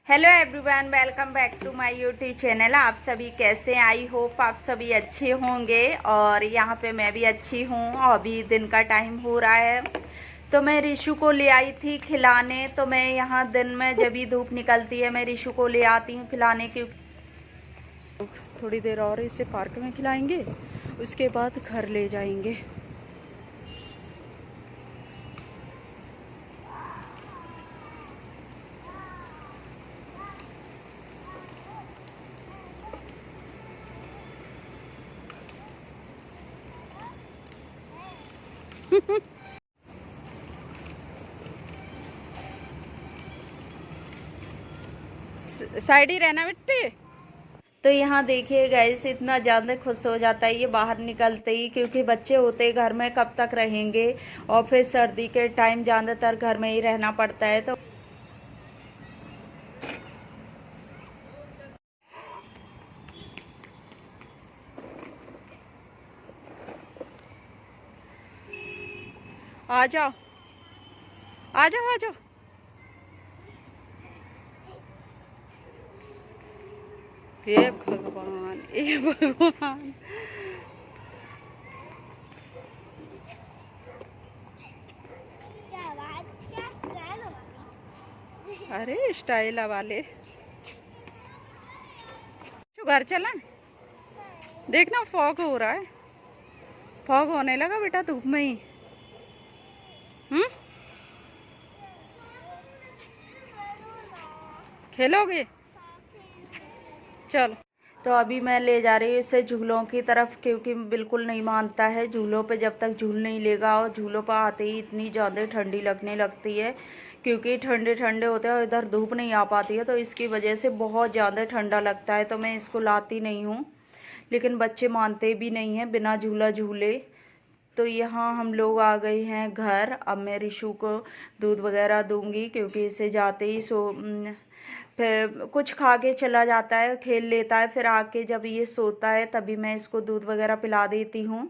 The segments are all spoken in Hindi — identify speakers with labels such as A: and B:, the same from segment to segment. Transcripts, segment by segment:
A: Hello everyone, welcome back to my YouTube channel. आप सभी कैसे हैं? आई होप आप सभी अच्छे होंगे और यहाँ पे मैं भी अच्छी हूँ। अभी दिन का टाइम हो रहा है तो मैं रिशु को ले आई थी खिलाने। तो मैं यहाँ दिन में जब भी धूप निकलती है मैं रिशु को ले आती हूँ खिलाने, क्योंकि थोड़ी देर और इसे पार्क में खिलाएंगे, उसके बाद घर ले जाएंगे। साइड ही रहना बेटे। तो यहाँ देखिए गाइस, इतना ज़्यादा खुश हो जाता है ये बाहर निकलते ही, क्योंकि बच्चे होते घर में कब तक रहेंगे और फिर सर्दी के टाइम ज़्यादातर घर में ही रहना पड़ता है। तो आ जाओ आ जाओ आ जाओ। हे भगवान, हे भगवान। अरे स्टाइल वाले घर चला। देखना फॉग हो रहा है, फॉग होने लगा बेटा धूप में ही। खेलोगे? चलो। तो अभी मैं ले जा रही हूँ इसे झूलों की तरफ, क्योंकि बिल्कुल नहीं मानता है झूलों पे। जब तक झूल नहीं लेगा, और झूलों पर आते ही इतनी ज़्यादा ठंडी लगने लगती है, क्योंकि ठंडे ठंडे होते हैं और इधर धूप नहीं आ पाती है, तो इसकी वजह से बहुत ज़्यादा ठंडा लगता है। तो मैं इसको लाती नहीं हूँ, लेकिन बच्चे मानते भी नहीं हैं बिना झूला झूले। तो यहाँ हम लोग आ गए हैं घर। अब मैं रिशु को दूध वगैरह दूंगी, क्योंकि इसे जाते ही फिर कुछ खा के चला जाता है, खेल लेता है, फिर आके जब ये सोता है तभी मैं इसको दूध वगैरह पिला देती हूँ।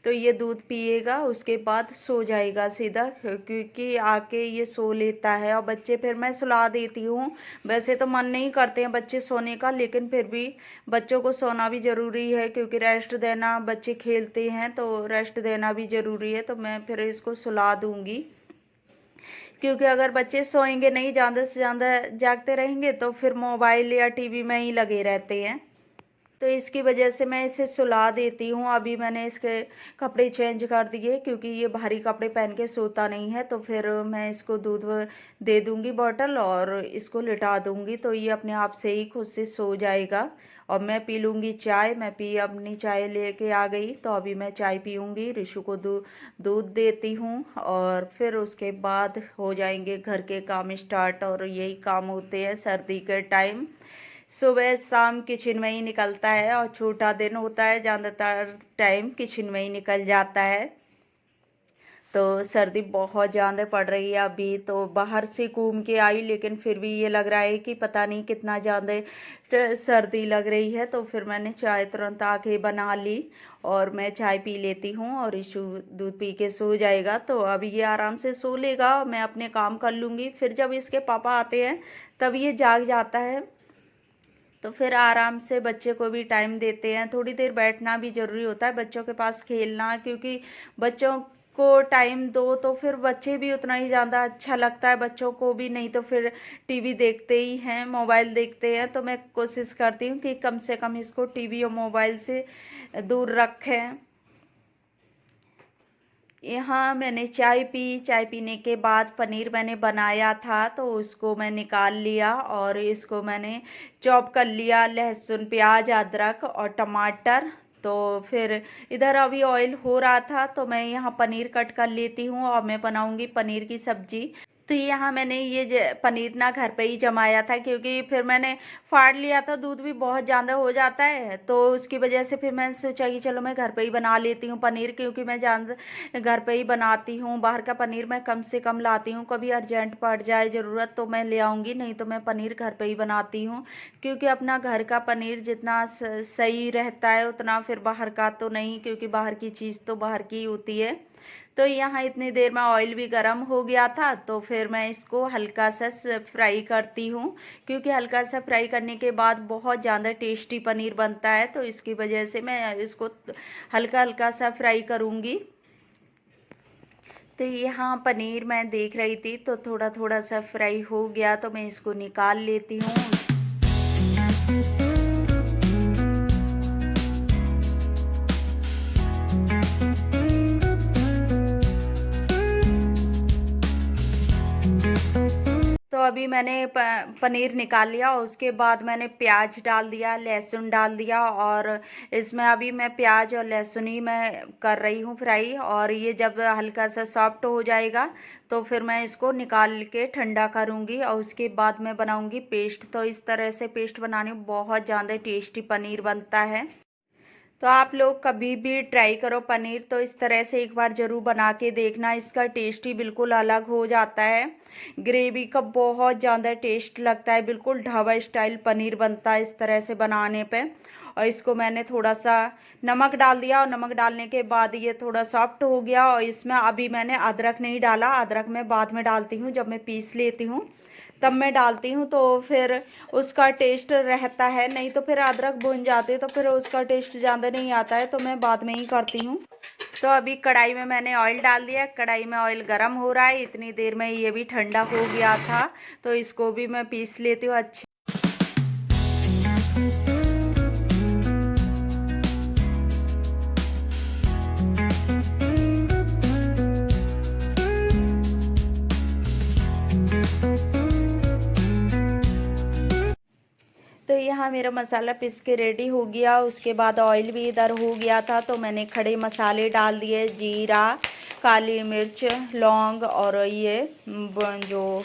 A: तो ये दूध पिएगा, उसके बाद सो जाएगा सीधा, क्योंकि आके ये सो लेता है। और बच्चे फिर मैं सुला देती हूँ। वैसे तो मन नहीं करते हैं बच्चे सोने का, लेकिन फिर भी बच्चों को सोना भी ज़रूरी है, क्योंकि रेस्ट देना, बच्चे खेलते हैं तो रेस्ट देना भी ज़रूरी है। तो मैं फिर इसको सुला दूँगी, क्योंकि अगर बच्चे सोएंगे नहीं, ज़्यादा से ज़्यादा जागते रहेंगे, तो फिर मोबाइल या टीवी में ही लगे रहते हैं। तो इसकी वजह से मैं इसे सुला देती हूँ। अभी मैंने इसके कपड़े चेंज कर दिए, क्योंकि ये भारी कपड़े पहन के सोता नहीं है। तो फिर मैं इसको दूध दे दूँगी बॉटल, और इसको लिटा दूँगी, तो ये अपने आप से ही खुद से सो जाएगा। और मैं पी लूँगी चाय। मैं अपनी चाय लेके आ गई, तो अभी मैं चाय पीऊँगी, रिशु को दूध देती हूँ, और फिर उसके बाद हो जाएंगे घर के काम स्टार्ट। और यही काम होते हैं सर्दी के टाइम, सुबह शाम किचन में ही निकलता है, और छोटा दिन होता है, ज़्यादातर टाइम किचन में ही निकल जाता है। तो सर्दी बहुत ज़्यादा पड़ रही है। अभी तो बाहर से घूम के आई, लेकिन फिर भी ये लग रहा है कि पता नहीं कितना ज़्यादा सर्दी लग रही है। तो फिर मैंने चाय तुरंत आके बना ली, और मैं चाय पी लेती हूँ, और इशू दूध पी के सो जाएगा। तो अभी ये आराम से सो लेगा, मैं अपने काम कर लूँगी। फिर जब इसके पापा आते हैं तब ये जाग जाता है, तो फिर आराम से बच्चे को भी टाइम देते हैं। थोड़ी देर बैठना भी ज़रूरी होता है बच्चों के पास, खेलना, क्योंकि बच्चों को टाइम दो तो फिर बच्चे भी उतना ही ज़्यादा अच्छा लगता है बच्चों को भी। नहीं तो फिर टीवी देखते ही हैं, मोबाइल देखते हैं। तो मैं कोशिश करती हूँ कि कम से कम इसको टीवी और मोबाइल से दूर रखें। यहाँ मैंने चाय पी। चाय पीने के बाद पनीर मैंने बनाया था, तो उसको मैं निकाल लिया, और इसको मैंने चॉप कर लिया, लहसुन प्याज अदरक और टमाटर। तो फिर इधर अभी ऑयल हो रहा था, तो मैं यहाँ पनीर कट कर लेती हूँ, और मैं बनाऊँगी पनीर की सब्जी। तो यहाँ मैंने ये पनीर ना घर पे ही जमाया था, क्योंकि फिर मैंने फाड़ लिया था, दूध भी बहुत ज़्यादा हो जाता है, तो उसकी वजह से फिर मैंने सोचा कि चलो मैं घर पे ही बना लेती हूँ पनीर, क्योंकि मैं ज़्यादा घर पे ही बनाती हूँ। बाहर का पनीर मैं कम से कम लाती हूँ, कभी अर्जेंट पड़ जाए ज़रूरत तो मैं ले आऊँगी, नहीं तो मैं पनीर घर पे ही बनाती हूँ। क्योंकि अपना घर का पनीर जितना सही रहता है उतना फिर बाहर का तो नहीं, क्योंकि बाहर की चीज़ तो बाहर की ही होती है। तो यहाँ इतनी देर में ऑयल भी गर्म हो गया था, तो फिर मैं इसको हल्का सा फ्राई करती हूँ, क्योंकि हल्का सा फ्राई करने के बाद बहुत ज़्यादा टेस्टी पनीर बनता है। तो इसकी वजह से मैं इसको हल्का हल्का सा फ्राई करूँगी। तो यहाँ पनीर मैं देख रही थी तो थोड़ा थोड़ा सा फ्राई हो गया, तो मैं इसको निकाल लेती हूँ। तो अभी मैंने पनीर निकाल लिया, उसके बाद मैंने प्याज डाल दिया, लहसुन डाल दिया, और इसमें अभी मैं प्याज और लहसुन ही मैं कर रही हूँ फ्राई। और ये जब हल्का सा सॉफ्ट हो जाएगा तो फिर मैं इसको निकाल के ठंडा करूँगी, और उसके बाद मैं बनाऊँगी पेस्ट। तो इस तरह से पेस्ट बनाने में बहुत ज़्यादा टेस्टी पनीर बनता है। तो आप लोग कभी भी ट्राई करो पनीर, तो इस तरह से एक बार ज़रूर बना के देखना, इसका टेस्ट ही बिल्कुल अलग हो जाता है। ग्रेवी का बहुत ज़्यादा टेस्ट लगता है, बिल्कुल ढाबा स्टाइल पनीर बनता है इस तरह से बनाने पे। और इसको मैंने थोड़ा सा नमक डाल दिया, और नमक डालने के बाद ये थोड़ा सॉफ्ट हो गया। और इसमें अभी मैंने अदरक नहीं डाला, अदरक मैं बाद में डालती हूँ, जब मैं पीस लेती हूँ तब मैं डालती हूँ, तो फिर उसका टेस्ट रहता है। नहीं तो फिर अदरक भून जाते तो फिर उसका टेस्ट ज़्यादा नहीं आता है, तो मैं बाद में ही करती हूँ। तो अभी कढ़ाई में मैंने ऑयल डाल दिया, कढ़ाई में ऑयल गर्म हो रहा है। इतनी देर में ये भी ठंडा हो गया था, तो इसको भी मैं पीस लेती हूँ अच्छी। तो यहाँ मेरा मसाला पिस के रेडी हो गया। उसके बाद ऑयल भी इधर हो गया था, तो मैंने खड़े मसाले डाल दिए, जीरा, काली मिर्च, लौंग, और ये जो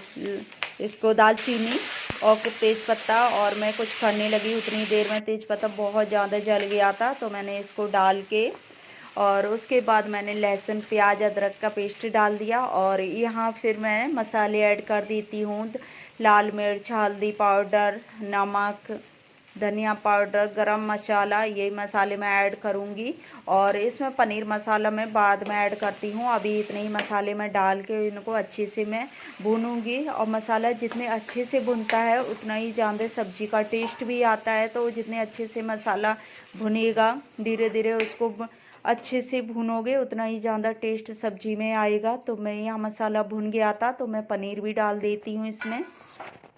A: इसको दालचीनी और तेज़पत्ता। और मैं कुछ करने लगी उतनी देर में तेज़पत्ता बहुत ज़्यादा जल गया था, तो मैंने इसको डाल के, और उसके बाद मैंने लहसुन, प्याज, अदरक का पेस्ट डाल दिया। और यहाँ फिर मैं मसाले ऐड कर देती हूँ, लाल मिर्च, हल्दी पाउडर, नमक, धनिया पाउडर, गरम मसाला, ये मसाले मैं ऐड करूँगी। और इसमें पनीर मसाला मैं बाद में ऐड करती हूँ। अभी इतने ही मसाले मैं डाल के इनको अच्छे से मैं भूनूंगी। और मसाला जितने अच्छे से भुनता है उतना ही ज़्यादा सब्ज़ी का टेस्ट भी आता है। तो जितने अच्छे से मसाला भुनेगा, धीरे धीरे उसको अच्छे से भूनोगे, उतना ही ज़्यादा टेस्ट सब्जी में आएगा। तो मैं यहाँ मसाला भुन गया था, तो मैं पनीर भी डाल देती हूँ इसमें।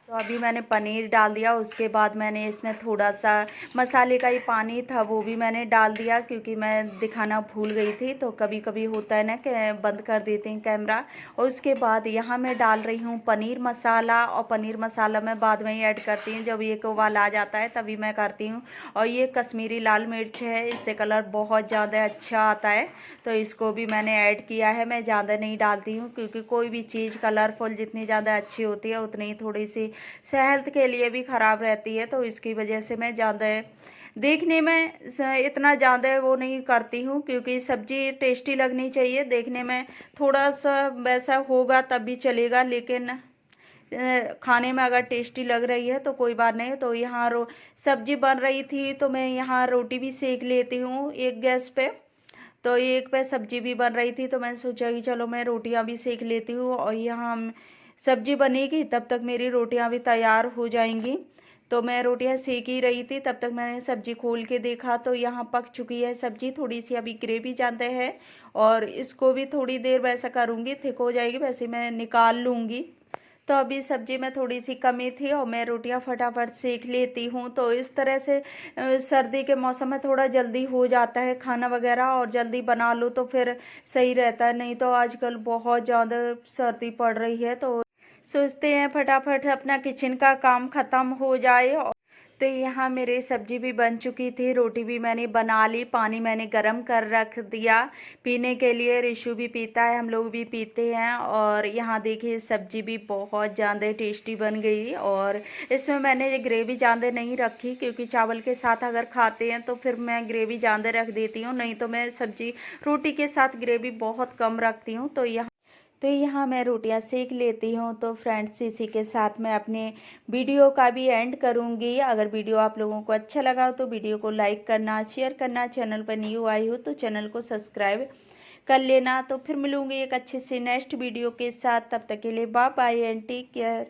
A: तो अभी मैंने पनीर डाल दिया। उसके बाद मैंने इसमें थोड़ा सा मसाले का ही पानी था वो भी मैंने डाल दिया, क्योंकि मैं दिखाना भूल गई थी। तो कभी कभी होता है ना कि बंद कर देते हैं कैमरा। और उसके बाद यहाँ मैं डाल रही हूँ पनीर मसाला, और पनीर मसाला मैं बाद में ही ऐड करती हूँ, जब एक उबाल आ जाता है तभी मैं करती हूँ। और ये कश्मीरी लाल मिर्च है, इससे कलर बहुत ज़्यादा अच्छा आता है, तो इसको भी मैंने ऐड किया है। मैं ज़्यादा नहीं डालती हूँ, क्योंकि कोई भी चीज़ कलरफुल जितनी ज़्यादा अच्छी होती है उतनी ही थोड़ी सी सेहत के लिए भी ख़राब रहती है। तो इसकी वजह से मैं ज़्यादा देखने में इतना ज़्यादा वो नहीं करती हूँ, क्योंकि सब्ज़ी टेस्टी लगनी चाहिए। देखने में थोड़ा सा वैसा होगा तब भी चलेगा, लेकिन खाने में अगर टेस्टी लग रही है तो कोई बात नहीं। तो यहाँ सब्ज़ी बन रही थी, तो मैं यहाँ रोटी भी सेक लेती हूँ एक गैस पे। तो एक पे सब्जी भी बन रही थी, तो मैंने सोचा कि चलो मैं रोटियां भी सेक लेती हूँ, और यहाँ सब्जी बनेगी तब तक मेरी रोटियां भी तैयार हो जाएंगी। तो मैं रोटियां सेक ही रही थी, तब तक मैंने सब्जी खोल के देखा तो यहाँ पक चुकी है सब्जी। थोड़ी सी अभी ग्रेवी जानते हैं, और इसको भी थोड़ी देर वैसा करूँगी, थिक हो जाएगी, वैसे मैं निकाल लूँगी। तो अभी सब्जी में थोड़ी सी कमी थी, और मैं रोटियां फटाफट सेक लेती हूँ। तो इस तरह से सर्दी के मौसम में थोड़ा जल्दी हो जाता है खाना वगैरह, और जल्दी बना लो तो फिर सही रहता है। नहीं तो आजकल बहुत ज़्यादा सर्दी पड़ रही है, तो सोचते हैं फटाफट अपना किचन का काम ख़त्म हो जाए। तो यहाँ मेरी सब्जी भी बन चुकी थी, रोटी भी मैंने बना ली, पानी मैंने गरम कर रख दिया पीने के लिए। रिशु भी पीता है, हम लोग भी पीते हैं। और यहाँ देखिए सब्जी भी बहुत ज़्यादा टेस्टी बन गई। और इसमें मैंने ये ग्रेवी ज़्यादा नहीं रखी, क्योंकि चावल के साथ अगर खाते हैं तो फिर मैं ग्रेवी ज़्यादा रख देती हूँ, नहीं तो मैं सब्जी रोटी के साथ ग्रेवी बहुत कम रखती हूँ। तो यहाँ मैं रोटियां सेक लेती हूँ। तो फ्रेंड्स, इसी के साथ मैं अपने वीडियो का भी एंड करूँगी। अगर वीडियो आप लोगों को अच्छा लगा हो तो वीडियो को लाइक करना, शेयर करना, चैनल पर न्यू आई हो तो चैनल को सब्सक्राइब कर लेना। तो फिर मिलूंगी एक अच्छे से नेक्स्ट वीडियो के साथ, तब तक के लिए bye bye and take care.